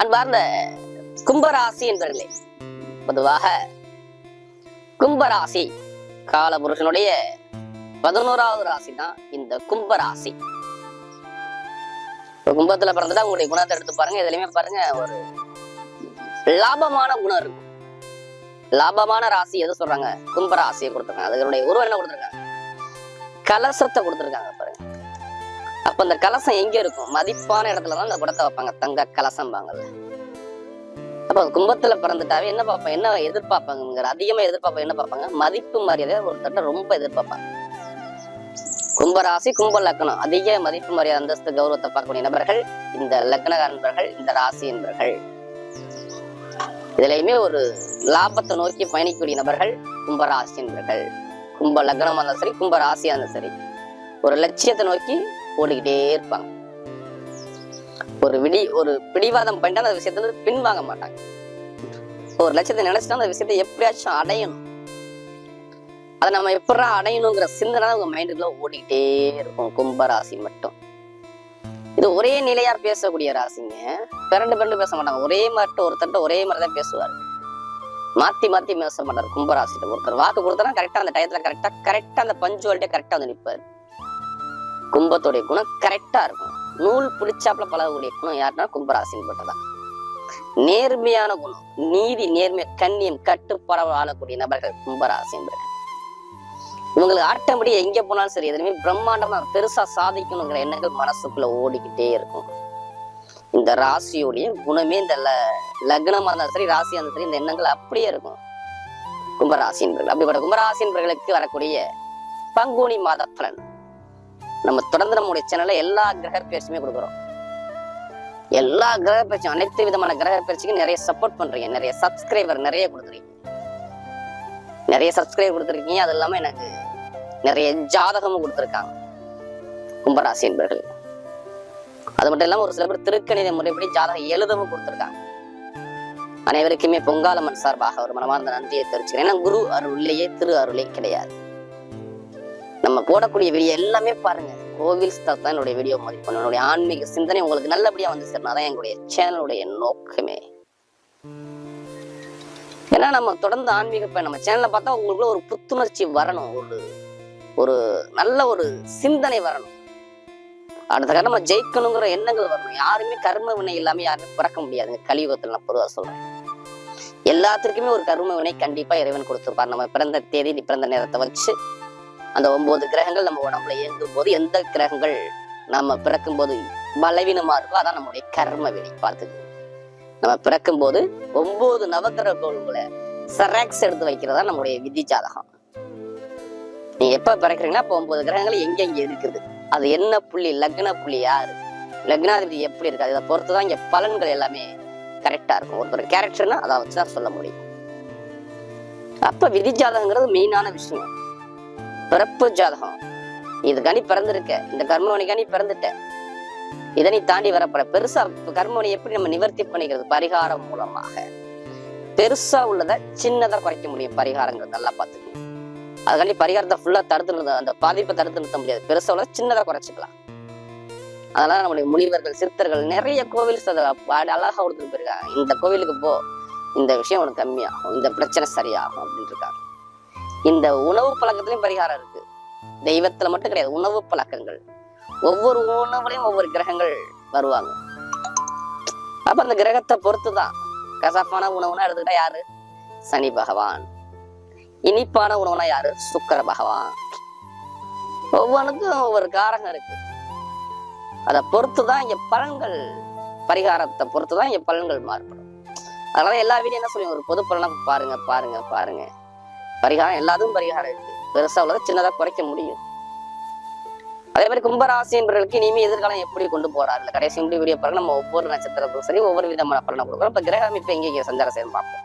அன்பார்ந்த கும்பராசி என்பவர்களே, பொதுவாக கும்பராசி காலபுருஷனுடைய 11வது ராசி தான் இந்த கும்பராசி. கும்பத்துல பிறந்தா உங்களுடைய குணத்தை எடுத்து பாருங்க. எதுலையுமே பாருங்க, ஒரு லாபமான குணம் இருக்கும். லாபமான ராசி எது சொல்றாங்க? கும்பராசியை கொடுத்துருக்காங்க. அதனுடைய உருவம் என்ன கொடுத்துருக்காங்க? கலசத்தை கொடுத்துருக்காங்க பாருங்க. அப்ப அந்த கலசம் எங்க இருக்கும்? மதிப்பான இடத்துலதான் அந்த குடத்தை வைப்பாங்க. தங்க கலசம் பாங்கல்ல. அப்ப கும்பத்துல பிறந்துட்டாவே என்ன பார்ப்பாங்க? என்ன எதிர்பார்ப்பாங்க? அதிகமா எதிர்பார்ப்பாங்க. என்ன பார்ப்பாங்க? மதிப்பு மரியாதை ஒருத்தட்ட ரொம்ப எதிர்பார்ப்பாங்க. கும்பராசி கும்ப லக்னம், அதிக மதிப்பு மரியாதை அந்தஸ்து கௌரவத்தை பார்க்கக்கூடிய நபர்கள் இந்த லக்ன நண்பர்கள், இந்த ராசி என்பர்கள். இதுலயுமே ஒரு லாபத்தை நோக்கி பயணிக்கக்கூடிய நபர்கள் கும்பராசி என்பர்கள். கும்ப லக்னமா இருந்தாலும் சரி, கும்ப ராசியா இருந்தாலும் சரி, ஒரு லட்சியத்தை நோக்கி ஓடிக்கிட்டே இருப்பாங்க. ஒரு பிடிவாதம் பண்ணிட்டா அந்த விஷயத்துல பின்வாங்க மாட்டாங்க. ஒரு லட்சியத்தை நினைச்சிட்டா அந்த விஷயத்தை எப்படியாச்சும் அடையணும். அதை நம்ம எப்படா அடையணுங்கிற சிந்தனை உங்க மைண்டுக்குள்ள ஓடிக்கிட்டே இருக்கும். கும்பராசி மட்டும் இது ஒரே நிலையா பேசக்கூடிய ராசிங்க. பிறண்டு பேச மாட்டாங்க. ஒரே மாதிரி ஒருத்தட்ட ஒரே மாதிரிதான் பேசுவாரு. மாத்தி மாத்தி பேச மாட்டாரு. கும்பராசிட்ட ஒருத்தர் வாக்கு கொடுத்தா கரெக்டா அந்த டயத்துல கரெக்டா அந்த பஞ்சுவாலிட்டியா கரெக்டா வந்து நிற்பாரு. கும்பத்தோடைய குணம் கரெக்டா இருக்கும். நூல் பிடிச்சாப்புல பழகக்கூடிய குணம் யாருன்னா கும்பராசின்னு பட்டதான். நேர்மையான குணம், நீதி, நேர்மை, கண்ணியம், கட்டுப்பாடு ஆளக்கூடிய நபர்கள் கும்பராசி என்பர்கள். இவங்களுக்கு ஆட்டம்படி எங்க போனாலும் சரி, எதுவுமே பிரம்மாண்டமா பெருசா சாதிக்கணுங்கிற எண்ணங்கள் மனசுக்குள்ள ஓடிக்கிட்டே இருக்கும். இந்த ராசியோடைய குணமே இந்த லக்னமா இருந்தாலும் சரி, ராசியா இருந்தாலும் சரி, இந்த எண்ணங்கள் அப்படியே இருக்கும். கும்பராசி என்பர்கள். அப்படிப்பட்ட கும்பராசி என்பர்களுக்கு வரக்கூடிய பங்குனி மாத பலன் நம்ம தொடர்ந்து நம்முடைய சேனல்ல எல்லா கிரக பயிற்சியுமே கொடுக்குறோம். எல்லா கிரக பயிற்சியும், அனைத்து விதமான கிரக பயிற்சிக்கும் நிறைய சப்போர்ட் பண்றீங்க. நிறைய சப்ஸ்கிரைபர் நிறைய கொடுத்துருக்கீங்க. அது இல்லாம எனக்கு நிறைய ஜாதகமும் கொடுத்துருக்காங்க கும்பராசி என்பர்கள். அது மட்டும் இல்லாம ஒரு சில பேர் திருக்கணித முறைப்படி ஜாதகம் எழுதவும் கொடுத்துருக்காங்க. அனைவருக்குமே பொங்காலம்மன் சார்பாக ஒரு மனமார்ந்த நன்றியை தெரிவிச்சுக்கிறேன். ஏன்னா குரு அருள்லேயே திரு அருளே கிடையாது. நம்ம போடக்கூடிய வீடியோ எல்லாமே பாருங்க, கோவில் ஸ்தலம் தான் என்னுடைய வீடியோ மதிப்பு. என்னுடைய ஆன்மீக சிந்தனை உங்களுக்கு நல்லபடியா வந்து சேரணும். அதான் எங்களுடைய சேனலுடைய நோக்கமே. ஏன்னா நம்ம தொடர்ந்து ஆன்மீக நம்ம சேனல்ல பார்த்தா உங்களுக்குள்ள ஒரு புத்துணர்ச்சி வரணும், ஒரு நல்ல ஒரு சிந்தனை வரணும். அடுத்த கட்ட நம்ம ஜெயிக்கணுங்கிற எண்ணங்கள் வரணும். யாருமே கர்ம வினை இல்லாம யாருமே பிறக்க முடியாதுங்க. கலியுகத்தில் நான் பொதுவாக சொல்றேன். எல்லாத்திற்குமே ஒரு கர்ம வினை கண்டிப்பா இறைவன் கொடுத்துருப்பார். நம்ம பிறந்த தேதி, பிறந்த நேரத்தை வச்சு அந்த 9 கிரகங்கள் நம்ம உடம்புல இயங்கும் போது எந்த கிரகங்கள் நம்ம பிறக்கும் போது பலவீனமா இருக்கோ அதான் நம்முடைய கர்ம வினை. பார்த்துக்கு நம்ம பிறக்கும் போது 9 நவகிரக கோள்களை செராக்ஸ் எடுத்து வைக்கிறதா நம்முடைய விதி ஜாதகம். நீங்க எப்ப பிறக்கிறீங்கன்னா அப்ப 9 கிரகங்கள் எங்க இருக்குது, அது என்ன புள்ளி, லக்ன புள்ளி யாரு, லக்னாதிபதி எப்படி இருக்கு, அதை பொறுத்துதான் இங்க பலன்கள் எல்லாமே கரெக்டா இருக்கும். ஒருத்தர் கேரக்டர்னா அதை வச்சுதான் சொல்ல முடியும். அப்ப விதி ஜாதகங்கிறது மெயினான விஷயம். பிறப்பு ஜாதகம், இதுக்காண்டி பிறந்திருக்க, இந்த கர்மவனிக்காண்டி பிறந்துட்ட, இதை நீ தாண்டி வரப்பட பெருசா கர்மவனி எப்படி நம்ம நிவர்த்தி பண்ணிக்கிறது? பரிகாரம் மூலமாக. பெருசா உள்ளதை சின்னதா குறைக்க முடியும். பரிகாரங்கள் நல்லா பார்த்துக்கணும். அதுக்காண்டி பரிகாரத்தை ஃபுல்லா தடுத்து அந்த பாதிப்பை தடுத்து நிறுத்த முடியாது. பெருசா உள்ளதை சின்னதா குறைச்சிக்கலாம். அதனால நம்முடைய முனிவர்கள், சித்தர்கள் நிறைய கோவில் அழகா கொடுத்துட்டு போயிருக்காங்க. இந்த கோவிலுக்கு போ, இந்த விஷயம் உனக்கு கம்மியாகும், இந்த பிரச்சனை சரியாகும் அப்படின்னு இருக்காங்க. இந்த உணவு பழக்கத்திலையும் பரிகாரம் இருக்கு. தெய்வத்துல மட்டும் கிடையாது, உணவு பழக்கங்கள். ஒவ்வொரு உணவுலையும் ஒவ்வொரு கிரகங்கள் வருவாங்க. அப்ப அந்த கிரகத்தை பொறுத்துதான். கசப்பான உணவுனா எடுத்துக்கிட்டா யாரு? சனி பகவான். இனிப்பான உணவுனா யாரு? சுக்கிர பகவான். ஒவ்வொன்றுக்கும் ஒவ்வொரு காரகம் இருக்கு. அதை பொறுத்துதான் இங்க பலன்கள், பரிகாரத்தை பொறுத்துதான் இங்க பலன்கள் மாறுபடும். அதனால எல்லா வீடியும் என்ன சொல்லுங்க, ஒரு பொது பலனா பாருங்க. பரிகாரம் எல்லாத்துக்கும் பரிகாரம் இருக்கு. பெருசா உள்ளதை சின்னதா குறைக்க முடியும். அதே மாதிரி கும்பராசி என்பவர்களுக்கு இனிமே எதிர்காலம் எப்படி கொண்டு போறாரு இல்லை கடைசி வீடியோ பாருங்க. நம்ம ஒவ்வொரு நட்சத்திரத்துக்கும் சரி ஒவ்வொரு விதமான பலனை கொடுக்குறோம். இப்ப கிரக அமைப்பு எங்க சஞ்சாரம் செய்யணும் பார்ப்போம்.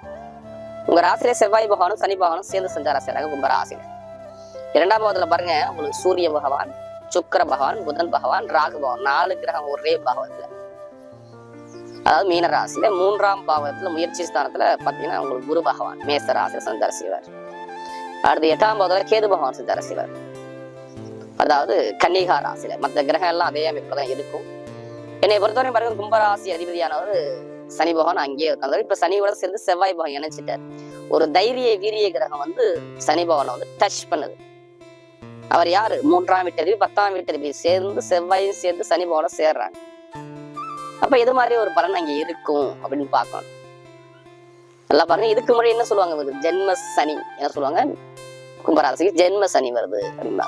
உங்க ராசியில செவ்வாய் பகவானும் சனி பகவானும் சேர்ந்து சஞ்சாரம் செய்யறாங்க கும்பராசியில. 2ஆம் பாவத்துல பாருங்க, உங்களுக்கு சூரிய பகவான், சுக்கிர பகவான், புதன் பகவான், ராகு பகவான், 4 கிரகம் ஒரே பாவத்துல. அதாவது மீன ராசியில 3ஆம் பாவத்துல முயற்சி ஸ்தானத்துல பாத்தீங்கன்னா உங்களுக்கு குரு பகவான் மேச ராசியில சஞ்சாரம் செய்வார். அடுத்து 8ஆம் பாவத்துல கேது பகவான் சஞ்சாரம் செய்வார். அதாவது கன்னிகா ராசியில. மற்ற கிரகம் எல்லாம் அதே அமைப்புல தான் இருக்கும். என்னை பொறுத்தவரை பாருங்க, கும்பராசி அதிபதியானவர் சனி பகவான் அங்கேயே இருக்காங்க. இப்ப சனியோட சேர்ந்து செவ்வாய் பகவான் இணைச்சிட்டாரு. ஒரு தைரிய வீரிய கிரகம் வந்து சனி பகவானை வந்து டச் பண்ணுது. அவர் யாரு? 3ஆம் வீட்டதிபதி 10ஆம் வீட்டதிபதி சேர்ந்து செவ்வாயும் சேர்ந்து சனி பகவான சேர்றாங்க. அப்ப இது மாதிரி ஒரு பலன் அங்க இருக்கும் அப்படின்னு பார்க்கணும். நல்லா பாருங்க. இதுக்கு முன்னாடி என்ன சொல்லுவாங்க? ஜென்ம சனி என்ன சொல்லுவாங்க? கும்பராசிக்கு ஜென்ம சனி வருது அப்படின்னா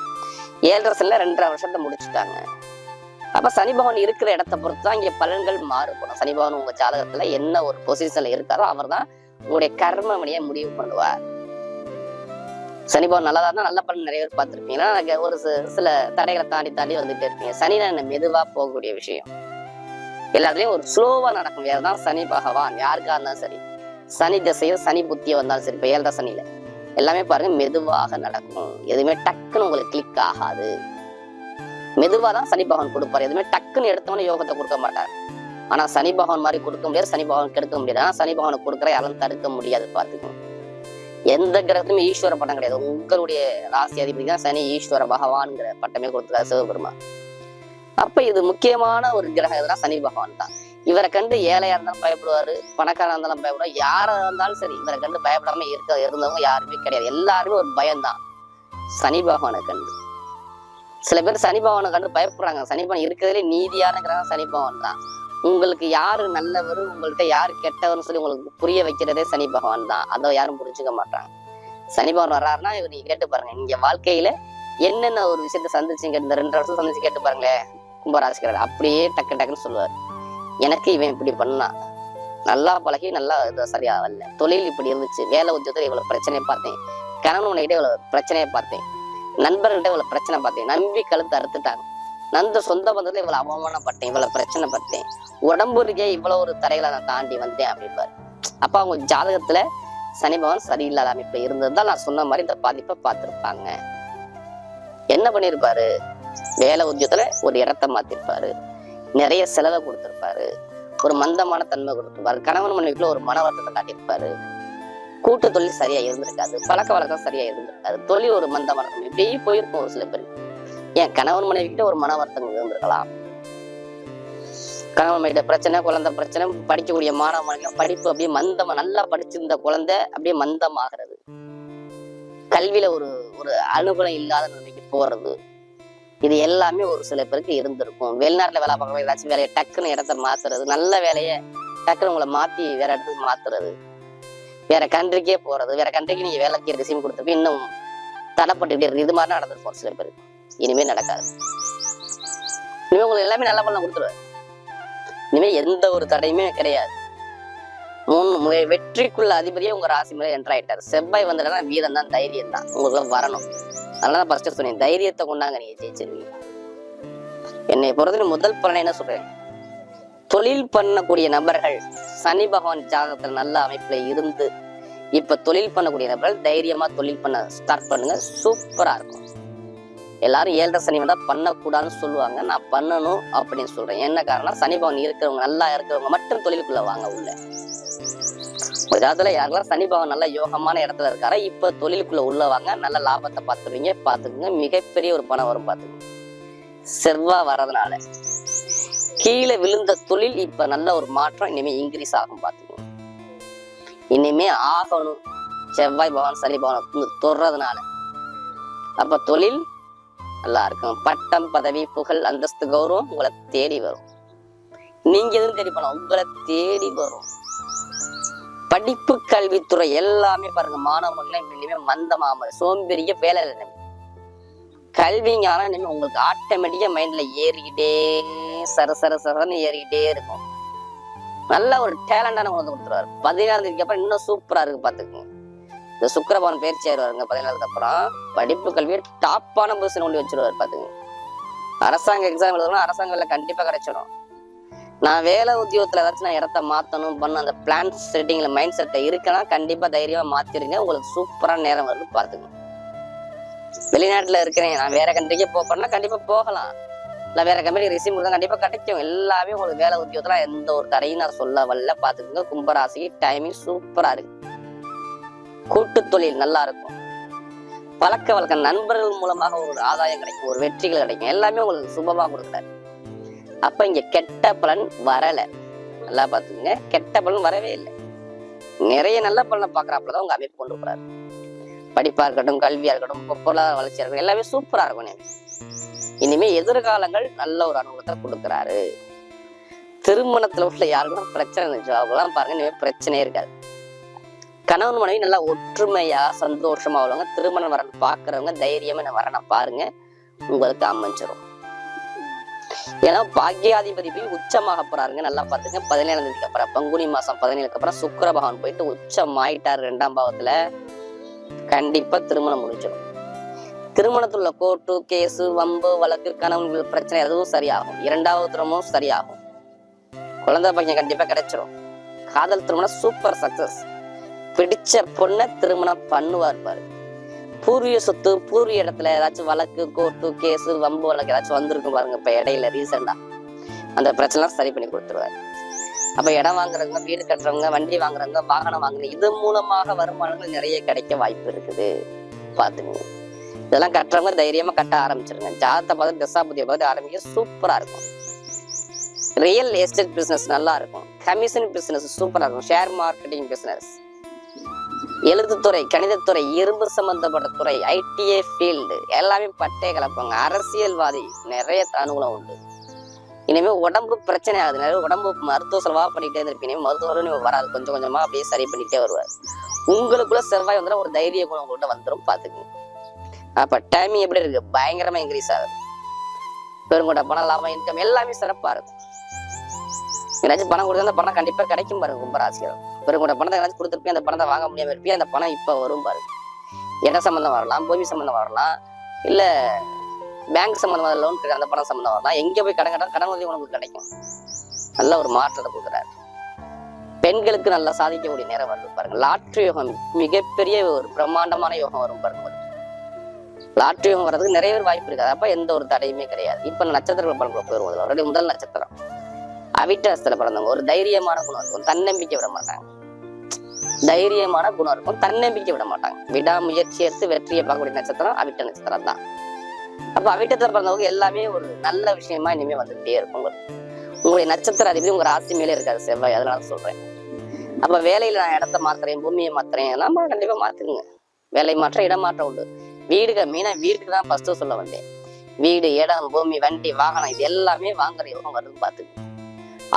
7.5 சனில 2.5 வருஷத்தை முடிச்சுட்டாங்க. அப்ப சனி பகவான் இருக்கிற இடத்தை பொறுத்து தான் இங்க பலன்கள் மாறுபடும். சனி பகவான் உங்க ஜாதகத்துல என்ன ஒரு பொசிஷன்ல இருக்காரோ அவர் தான் உங்களுடைய கர்ம மணியை முடிவு பண்ணுவார். சனி பகவான் நல்லதா இருந்தா நல்ல பலன் நிறைய பேர் பார்த்திருப்பீங்கன்னா ஒரு சில தடைகளை தாண்டி வந்துட்டே இருப்பீங்க. சனினா என்ன? மெதுவா போகக்கூடிய விஷயம். எல்லாத்துலயும் ஒரு ஸ்லோவா நடக்கும். வேறதான் சனி பகவான் யாருக்கா இருந்தாலும் சரி, சனி திசையோ சனி புத்தியோ வந்தாலும் சரி, இப்ப 7.5 சனியில எல்லாமே பாருங்க மெதுவாக நடக்கும். எதுவுமே டக்குன்னு உங்களுக்கு கிளிக் ஆகாது. மெதுவா தான் சனி பகவான் கொடுப்பாரு. எதுவுமே டக்குன்னு எடுத்தவொன்னு யோகத்தை கொடுக்க மாட்டார். ஆனா சனி பகவான் மாதிரி கொடுக்க முடியாது, சனி பகவான் கெடுக்க முடியாது. ஆனா சனி பகவானை கொடுக்குற யாரும் தடுக்க முடியாது. பார்த்துக்கணும். எந்த கிரகத்துமே ஈஸ்வர பட்டம் கிடையாது. உங்களுடைய ராசி அதிபதி தான் சனி ஈஸ்வர பகவான்ங்கிற பட்டமே கொடுத்துருக்காரு சிவபெருமான். அப்ப இது முக்கியமான ஒரு கிரகம் எதுனா சனி பகவான் தான். இவரை கண்டு ஏழையா இருந்தாலும் பயப்படுவாரு, பணக்காரா இருந்தாலும் பயப்படுவாரு, யாரா இருந்தாலும் சரி இவரை கண்டு பயப்படாம இருந்தவங்க யாருமே கிடையாது. எல்லாருமே ஒரு பயம்தான் சனி பகவானை கண்டு. சில பேர் சனி பகவானை கண்டு பயப்படுறாங்க. சனி பகவான் இருக்கிறதுலே நீதியான கிரகம் சனி பகவான் தான். உங்களுக்கு யாரு நல்லவர், உங்கள்கிட்ட யாரு கெட்டவர்னு சொல்லி உங்களுக்கு புரிய வைக்கிறதே சனி பகவான் தான். அதை யாரும் புரிஞ்சுக்க மாட்டாங்க. சனி பகவான் வர்றாருன்னா இவர் நீங்க கேட்டு பாருங்க, நீங்க வாழ்க்கையில என்னென்ன ஒரு விஷயத்த சந்திச்சீங்க, இந்த 2 வருஷம் சந்திச்சு கேட்டு பாருங்களேன். கும்பராசிக்காரர் அப்படியே டக்குன்னு சொல்லுவார். எனக்கு இவன் இப்படி பண்ணா, நல்லா பழகி நல்லா சரியா வரல, தொழில் இப்படி இருந்துச்சு, வேலை உத்தியோகத்துல இவ்வளவு பிரச்சனையை பார்த்தேன், கணவன்கிட்ட இவ்வளவு பிரச்சனையை பார்த்தேன், நண்பர்கள்ட்ட இவ்வளவு பிரச்சனை பார்த்தேன், நம்பி கழுத்து அறுத்துட்டாங்க, நந்த சொந்த பந்தத்துல இவ்வளவு அவமானப்பட்டேன், இவ்வளவு பிரச்சனை பட்டேன், உடம்புக்கே இவ்வளவு ஒரு தடைகளை நான் தாண்டி வந்தேன் அப்படின்பாரு. அப்ப அவங்க ஜாதகத்துல சனி பகவான் சரியில்லாத அமைப்புல இருந்ததுதான் நான் சொன்ன மாதிரி இந்த பாதிப்பை பார்த்திருப்பாங்க. என்ன பண்ணிருப்பாரு? வேலை உத்தியோகத்துல ஒரு இடத்த மாத்திருப்பாரு, நிறைய செலவை கொடுத்திருப்பாரு, ஒரு மந்தமான தன்மை கொடுத்திருப்பாரு, கணவன் மனைவிக்குள்ள ஒரு மன வருத்தத்தை காட்டியிருப்பாரு, கூட்டு தொழில் சரியா இருந்திருக்காது, பழக்க வழக்கம் சரியா இருந்திருக்காது, தொழில் ஒரு மந்தமான தன்மை இப்படியே போயிருக்கும். ஒரு சில பேர் ஏன் கணவன் மனைவி கிட்ட ஒரு மன வருத்தங்கள் இருந்திருக்கலாம். கணவன் மனைவிட்ட பிரச்சனை, குழந்தை பிரச்சனை, படிக்கக்கூடிய மாணவர்கள் படிப்பு அப்படியே மந்தமா, நல்லா படிச்சிருந்த குழந்தை அப்படியே மந்தமாகிறது, கல்வியில ஒரு அனுகூலம் இல்லாத நிலைமைக்கு போறது, இது எல்லாமே ஒரு சில பேருக்கு இருந்திருக்கும். வெளிநாட்டுல வேலை பார்க்கறது, ஏதாச்சும் வேலையை டக்குன்னு இடத்த மாத்துறது, நல்ல வேலையை டக்குன்னு உங்களை மாத்தி வேற இடத்துக்கு மாத்துறது, வேற கண்ட்ரிக்கே போறது, வேற கண்ட்ரிக்கு நீங்க வேலைக்கு ரிசீவ் கொடுத்துருக்கு இன்னும் தடைப்பட்டுக்கிட்டே இருக்கு. இது மாதிரி நடந்திருக்கும் சில பேருக்கு. இனிமே நடக்காது. இனிமே உங்களுக்கு எல்லாமே நல்ல பலன் கொடுத்துருவாரு. இனிமே எந்த ஒரு தடையுமே கிடையாது. வெற்றிக்குள்ள அதிபதியே உங்க ராசி மேல என்ட்ராயிட்டாரு. செவ்வாய் வந்துட்டா வீரம் தான், தைரியம் தான் உங்களுக்கு வரணும். அதனால ஃபர்ஸ்ட் சொன்னேன், தைரியத்தை கொண்டாங்க, நீங்க ஜெயிச்சிருவீங்க. என்னை பொறுத்தவரை முதல் பலனை என்ன சொல்றேன், தொழில் பண்ணக்கூடிய நபர்கள் சனி பகவான் ஜாதகத்துல நல்ல அமைப்புல இருந்து இப்ப தொழில் பண்ணக்கூடிய நபர்கள் தைரியமா தொழில் பண்ண ஸ்டார்ட் பண்ணுங்க. சூப்பரா இருக்கும். எல்லாரும் 7.5 சனி வந்தா பண்ணக்கூடாதுன்னு சொல்லுவாங்க, நான் பண்ணணும் அப்படின்னு சொல்றேன். என்ன காரணம், சனி பகவான் இருக்கிறவங்க, நல்லா இருக்கிறவங்க மட்டும் தொழிலுக்குள்ள வாங்க உள்ள. ஒரு ஜாதகத்துல யாரெல்லாம் சனி பகவான் நல்ல யோகமான இடத்துல இருக்காரா இப்ப தொழிலுக்குள்ள உள்ளவாங்க, நல்ல லாபத்தை பார்த்துருவீங்க. பாத்துக்குங்க, மிகப்பெரிய ஒரு பணம் வரும். பாத்துக்கோங்க, செவ்வாய் வர்றதுனால கீழே விழுந்த தொழில் இப்ப நல்ல ஒரு மாற்றம், இனிமே இன்க்ரீஸ் ஆகும். பாத்துக்கோங்க, இனிமே ஆகணும். செவ்வாய் பகவான் சனி பகவான் தொடுறதுனால அப்ப தொழில் நல்லா இருக்கும். பட்டம், பதவி, புகழ், அந்தஸ்து, கௌரவம் உங்களை தேடி வரும். நீங்க எதுவும் தேடி போனா உங்களை தேடி வரும். படிப்பு, கல்வித்துறை எல்லாமே பாருங்க, மாணவர்கள் இனிமே மந்தமாம சோம்பெரிய வேலை இல்லை. கல்விங்கான இனிமே உங்களுக்கு ஆட்டோமேட்டிக்கா மைண்ட்ல ஏறிக்கிட்டே சரன்னு ஏறிக்கிட்டே இருக்கும். நல்ல ஒரு டேலண்டான உங்களுக்கு கொடுத்துருவாரு. 14ஆம் தேதிக்கு அப்புறம் இன்னும் சூப்பரா இருக்கு. பாத்துக்கோங்க, இந்த சுக்கிரபவன் பயிற்சி ஆயிடுவாருங்க. 14ஆவதுக்கு அப்புறம் படிப்பு கல்வியை டாப்பான பொசிஷன் கொண்டு வச்சிருவாரு. பாத்துங்க, அரசாங்க எக்ஸாம் எழுதணும், அரசாங்க வேலை கண்டிப்பா கிடைச்சிடும். நான் வேலை உத்தியோகத்துல ஏதாச்சும் நான் இடத்த மாத்தணும் பண்ண அந்த பிளான் செட்டிங்ல மைண்ட் செட்டை இருக்குன்னா கண்டிப்பா தைரியமா மாத்திருங்க. உங்களுக்கு சூப்பரான நேரம் வருது. பாத்துங்க, வெளிநாட்டுல இருக்கிறேன், நான் வேற கண்ட்ரிக்கே போறேன்னா கண்டிப்பா போகலாம், இல்ல வேற கம்பெனி ரிசீவ் கொடுத்தா கண்டிப்பா கிடைக்கும். எல்லாமே உங்களுக்கு வேலை உத்தியோகத்துல எந்த ஒரு தடையும் நான் சொல்ல வரல. பாத்துக்கோங்க, கும்பராசி டைமிங் சூப்பரா இருக்கு. கூட்டு தொழில் நல்லா இருக்கும். பழக்க வழக்கம், நண்பர்கள் மூலமாக ஒரு ஆதாயம் கிடைக்கும், ஒரு வெற்றிகள் கிடைக்கும். எல்லாமே உங்களுக்கு சுபமா கொடுக்குறாரு. அப்ப இங்க கெட்ட பலன் வரல. நல்லா பார்த்துக்குங்க. கெட்ட பலன் வரவே இல்லை. நிறைய நல்ல பலனை பார்க்குறாப்புலதான் உங்க அமைப்பு கொண்டு போறாரு. படிப்பா இருக்கட்டும், கல்வியா இருக்கட்டும், பொருளாதார வளர்ச்சியா இருக்கட்டும், எல்லாமே சூப்பரா இருக்கும். இனிமே எதிர்காலங்கள் நல்ல ஒரு அனுபவத்தை கொடுக்குறாரு. திருமணத்துல உள்ள யாருக்கும் பிரச்சனை இருந்துச்சு அவங்களாம் பாருங்க, இனிமே பிரச்சனையே இருக்காது. கணவன் மனைவி நல்லா ஒற்றுமையா சந்தோஷமா உள்ளவங்க, திருமணம் வரணும் பாக்குறவங்க தைரியமா வரணும் பாருங்க, உங்களுக்கு அமைஞ்சிரும். ஏன்னா பாக்கியாதிபதி போய் உச்சமாக போறாருங்க. நல்லா பாத்துங்க. 17ஆம் தேதிக்கு அப்புறம், பங்குனி மாசம் 17க்கு அப்புறம் சுக்கிர பகவான் போயிட்டு உச்சம் ஆயிட்டாரு 2ஆம் பாவத்துல. கண்டிப்பா திருமணம் முடிஞ்சிடும். திருமணத்துல உள்ள கோர்ட்டு கேஸு வம்பு வழக்கு கணவன் பிரச்சனை எதுவும் சரியாகும். 2வது திருமணமும் சரியாகும். குழந்தை பையன் கண்டிப்பா கிடைச்சிரும். காதல் திருமணம் சூப்பர் சக்சஸ். பிடிச்ச பொண்ணை திருமணம் பண்ணுவார் பாரு. பூர்வீக சொத்து, பூர்வீக இடத்துல ஏதாச்சும் வழக்கு கோர்ட்டு கேஸு வம்பு வழக்கு ஏதாச்சும் வந்திருக்கும் பாருங்க. இப்ப இடையில ரீசெண்டா அந்த பிரச்சனை சரி பண்ணி கொடுத்துருவாரு. அப்ப இடம் வாங்குறவங்க, வீடு கட்டுறவங்க, வண்டி வாங்குறவங்க, வாகனம் வாங்குறவங்க, இது மூலமாக வருமானங்கள் நிறைய கிடைக்க வாய்ப்பு இருக்குது. பாத்துங்க. இதெல்லாம் கட்டுறவங்க தைரியமா கட்ட ஆரம்பிச்சிருங்க. ஜாதத்தை பார்த்து தசாபதியை பார்த்து ஆரம்பிக்க சூப்பரா இருக்கும். ரியல் எஸ்டேட் பிசினஸ் நல்லா இருக்கும். கமிஷன் பிசினஸ் சூப்பரா இருக்கும். ஷேர் மார்க்கெட்டிங் பிசினஸ், எழுத்துத்துறை, கணிதத்துறை, இரும்பு சம்பந்தப்பட்ட துறை, ஐடிஐ ஃபீல்டு எல்லாமே பட்டே கலப்பாங்க. அரசியல்வாதி நிறைய அனுகூலம் உண்டு. இனிமே உடம்பு பிரச்சனை ஆகுது. நிறைய உடம்பு மருத்துவ செலவா பண்ணிட்டே இருப்பீங்க. மருத்துவ வராது, கொஞ்சம் கொஞ்சமா அப்படியே சரி பண்ணிட்டே வருவார். உங்களுக்குள்ள செவ்வாய் வந்துடும், ஒரு தைரிய குணம் உங்கள்கிட்ட வந்துடும். பாத்துக்கோங்க. அப்ப டைமிங் எப்படி இருக்கு? பயங்கரமா இன்க்ரீஸ் ஆகுது. பெருங்கொண்ட பணம், லாபம், இன்கம் எல்லாமே சிறப்பா இருக்கும். ஏதாச்சும் பணம் கொடுத்தா அந்த பணம் கண்டிப்பா கிடைக்கும் பாருங்க. கும்பராசிகள் பெருங்கொண்ட பணத்தை ஏதாச்சும் கொடுத்துருப்பேன், அந்த பணத்தை வாங்க முடியாம இருப்பேன், அந்த பணம் இப்ப வரும் பாருங்க. இட சம்பந்தம் வரலாம், பூமி சம்பந்தம் வரலாம், இல்ல பேங்க் சம்பந்தமா லோன் கிடைக்கும், அந்த பணம் சம்பந்தம் வரலாம். எங்க போய் கடன் கேட்டா கடன் உதவி உங்களுக்கு கிடைக்கும். நல்ல ஒரு மாற்றத்தை கொடுக்குறாரு. பெண்களுக்கு நல்லா சாதிக்கக்கூடிய நேரம் வருது பாருங்க. லாட்ரி யோகம் மிகப்பெரிய ஒரு பிரம்மாண்டமான யோகம் வரும் பாருங்க. லாட்ரி யோகம் வர்றதுக்கு நிறைய பேர் வாய்ப்பு இருக்காது. அப்ப எந்த ஒரு தடையுமே கிடையாது. இப்ப நட்சத்திரங்கள் பலன்களை போயிருவோம். ஆல்ரெடி முதல் நட்சத்திரம் அவிட்டத்துல பிறந்தவங்க ஒரு தைரியமான குணம் இருக்கும், தன்னம்பிக்கை விட மாட்டாங்க. தைரியமான குணம் இருக்கும், தன்னம்பிக்கை விட மாட்டாங்க. விடாமுயற்சி எடுத்து வெற்றியை பார்க்கக்கூடிய நட்சத்திரம் அவிட்ட நட்சத்திரம் தான். அப்ப அவிட்டத்துல பிறந்தவங்க எல்லாமே ஒரு நல்ல விஷயமா இனிமே வந்துகிட்டே இருக்கும். உங்களுடைய நட்சத்திர அதிபதி உங்க ராசி மேலே இருக்காது செவ்வாய், அதனால சொல்றேன். அப்ப வேலையில நான் இடத்த மாத்துறேன், பூமியை மாத்துறேன், நம்ம கண்டிப்பா மாத்துக்குங்க. வேலை மாற்றம், இடம் மாற்றம் உண்டு. வீடுகள் மெயினா வீட்டுக்கு தான் ஃபர்ஸ்ட் சொல்ல வந்தேன். வீடு, இடம், பூமி, வண்டி, வாகனம் இது எல்லாமே வாங்குற யோகம் வருது பாத்துங்க.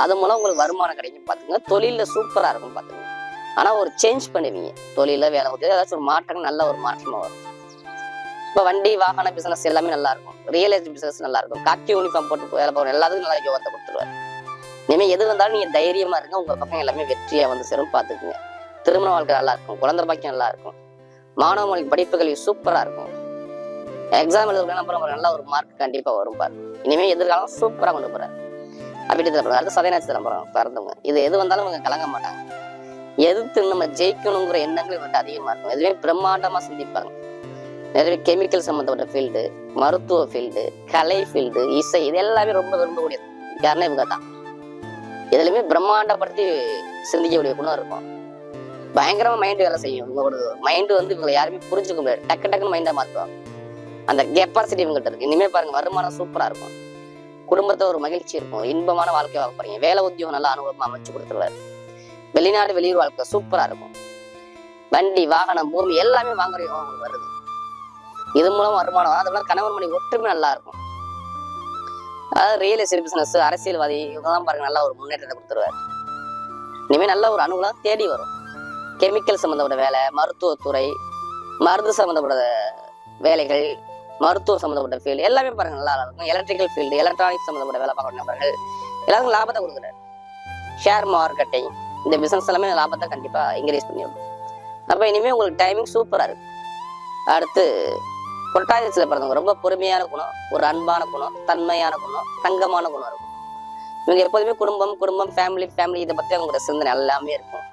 அது மூலம் உங்களுக்கு வருமானம் கிடைக்கும் பாத்துங்க. தொழில சூப்பரா இருக்கும் பாத்துங்க. ஆனா ஒரு சேஞ்ச் பண்ணுவீங்க. தொழில வேலை கொடுத்து ஏதாச்சும் ஒரு மாற்றம், நல்ல ஒரு மாற்றமா வரும். இப்ப வண்டி வாகன பிசினஸ் எல்லாமே நல்லா இருக்கும். ரியல் எஸ்டேட் பிசினஸ் நல்லா இருக்கும். காக்கி யூனிஃபார்ம் போட்டு வேலை போகிற எல்லாத்துக்கும் நல்லா யோகத்தை கொடுத்துருவாரு. இனிமே எது வந்தாலும் நீங்க தைரியமா இருங்க. உங்க பக்கம் எல்லாமே வெற்றியா வந்து சேரும் பாத்துக்குங்க. திருமண வாழ்க்கை நல்லா இருக்கும். குழந்தை பாக்கியம் நல்லா இருக்கும். மாணவர்களுக்கு படிப்பு கல்வி சூப்பரா இருக்கும். எக்ஸாம் எழுதுறதுக்கு அப்புறம் நல்ல ஒரு மார்க் கண்டிப்பா வரும் பாரு. இனிமே எதிர்காலம் சூப்பரா கொண்டு போறாரு. அப்படி சதய நட்சத்திரம் பிறந்தவங்க இது எது வந்தாலும் இவங்க கலங்க மாட்டாங்க. எதிர்த்து நம்ம ஜெயிக்கணுங்கிற எண்ணங்கள் இவங்க அதிகமா இருக்கும். எதுவுமே பிரம்மாண்டமா சிந்திப்பாங்க. நிறைய கெமிக்கல் சம்பந்தப்பட்ட ஃபீல்டு, மருத்துவ ஃபீல்டு, கலை ஃபீல்டு, இசை இது எல்லாமே ரொம்ப விரும்பக்கூடியது. காரணம் இவங்க தான். இதுலயுமே பிரம்மாண்டப்படுத்தி சிந்திக்கக்கூடிய குணம் இருக்கும். பயங்கரமா மைண்ட் வேலை செய்யும். இவங்களோட மைண்டு வந்து இவங்களை யாருமே புரிஞ்சுக்க முடியாது. டக்கு டக்குன்னு மைண்டா மாத்துவாங்க. அந்த கெப்பாசிட்டி இவங்ககிட்ட இருக்கு. இனிமே பாருங்க, வருமானம் சூப்பரா இருக்கும். குடும்பத்தை ஒரு மகிழ்ச்சி இருக்கும். இன்பமான வாழ்க்கை வாழ போறீங்க. வேலை உத்தியோகம் நல்லா அனுபவமா அமைச்சு கொடுத்துருவாரு. வெளிநாடு வெளியூர் வாழ்க்கை சூப்பரா இருக்கும். வண்டி வாகனம் பூமி எல்லாமே வாங்குற யோகம் வருது. இது மூலம் வருமானம். அதனால கணவன் மணி ஒற்றுமை நல்லா இருக்கும். அதாவது ரியல் எஸ்டேட் பிசினஸ், அரசியல்வாதி இவங்கதான் பாருங்க நல்ல ஒரு முன்னேற்றத்தை கொடுத்துருவாரு. இனிமே நல்ல ஒரு அனுகூலம் தேடி வரும். கெமிக்கல் சம்பந்தப்பட்ட வேலை, மருத்துவத்துறை, மருந்து சம்பந்தப்பட்ட வேலைகள், மருத்துவ சம்பந்தப்பட்ட ஃபீல்டு எல்லாமே பாருங்க நல்லா இருக்கும். எலக்ட்ரிக்கல் ஃபீல்டு, எலக்ட்ரானிக் சம்பந்தப்பட்ட வேலை பார்க்கக்கூடிய நபர்கள் எல்லாருக்கும் லாபத்தை கொடுக்குறாரு. ஷேர் மார்க்கெட்டிங் இந்த பிசினஸ் எல்லாமே லாபத்தை கண்டிப்பா இன்க்ரீஸ் பண்ணிவிடும். அப்ப இனிமே உங்களுக்கு டைமிங் சூப்பரா இருக்கு. அடுத்து புரட்டாதியில பிறந்தவங்க ரொம்ப பொறுமையான குணம், ஒரு அன்பான குணம், தன்மையான குணம், தங்கமான குணம் இருக்கும். இவங்க எப்போதுமே குடும்பம் ஃபேமிலி இதை பத்தி அவங்களோட சிந்தனை எல்லாமே இருக்கும்.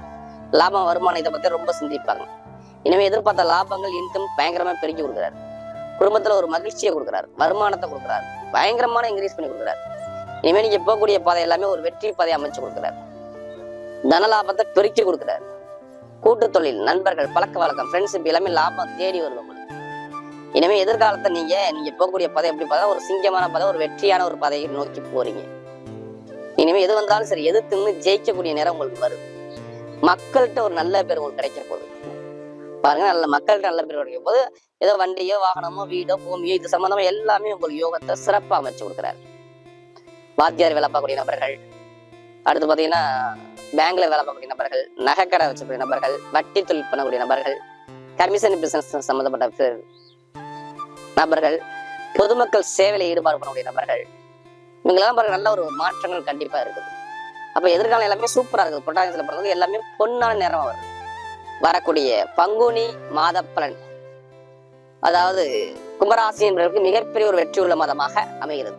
லாபம் வருமானம் இதை பத்தி ரொம்ப சிந்திப்பாங்க. இனிமே எதிர்பார்த்த லாபங்கள் இன்கம் பயங்கரமா பெருக்கி கொடுக்குறாரு. குடும்பத்துல ஒரு மகிழ்ச்சியை கொடுக்குறாரு, வருமானத்தை கொடுக்குறாரு, பயங்கரமான இன்க்ரீஸ் பண்ணி கொடுக்குறாரு. இனிமே நீங்க போகக்கூடிய பாதை எல்லாமே ஒரு வெற்றி பாதையை அமைச்சு கொடுக்குறாரு. தன லாபத்தை பெருக்கி கொடுக்குறாரு. கூட்டு தொழில், நண்பர்கள், பழக்க வழக்கம், ஃப்ரெண்ட்ஷிப் எல்லாமே லாபம் தேடி வருது உங்களுக்கு. இனிமே எதிர்காலத்தை நீங்க போகக்கூடிய பாதை எப்படி பார்த்தா ஒரு சிங்கமான பாதை, ஒரு வெற்றியான ஒரு பாதையை நோக்கி போறீங்க. இனிமே எது வந்தாலும் சரி எதிர்த்து ஜெயிக்கக்கூடிய நேரம் உங்களுக்கு வருது. மக்கள்கிட்ட ஒரு நல்ல பேர் உங்களுக்கு கிடைக்க போகுது. பாருங்க, நல்ல மக்கள்கிட்ட நல்ல பேர் கிடைக்கும் போது ஏதோ வண்டியோ வாகனமோ வீடோ பூமியோ இது சம்பந்தமா எல்லாமே உங்களுக்கு யோகத்தை சிறப்பா அமைச்சு கொடுக்குறாரு. வாத்தியார் வேலை பார்க்கக்கூடிய நபர்கள், அடுத்து பாத்தீங்கன்னா பேங்க்ல வேலை பார்க்கக்கூடிய நபர்கள், நகைக்கடை வச்சக்கூடிய நபர்கள், வட்டி தொழில் பண்ணக்கூடிய நபர்கள், கமிஷன் பிசினஸ் சம்பந்தப்பட்ட நபர்கள், பொதுமக்கள் சேவையில ஈடுபாடு பண்ணக்கூடிய நபர்கள், இவங்கெல்லாம் பாருங்க நல்ல ஒரு மாற்றங்கள் கண்டிப்பா இருக்குது. அப்ப எதிர்காலம் எல்லாமே சூப்பரா இருக்குது. புரட்டாசியில பிறந்தவங்க எல்லாமே பொன்னான நேரமா வருது. வரக்கூடிய பங்குனி மாத பலன், அதாவது கும்பராசி என்பதற்கு மிகப்பெரிய ஒரு வெற்றி உள்ள மாதமாக அமைகிறது.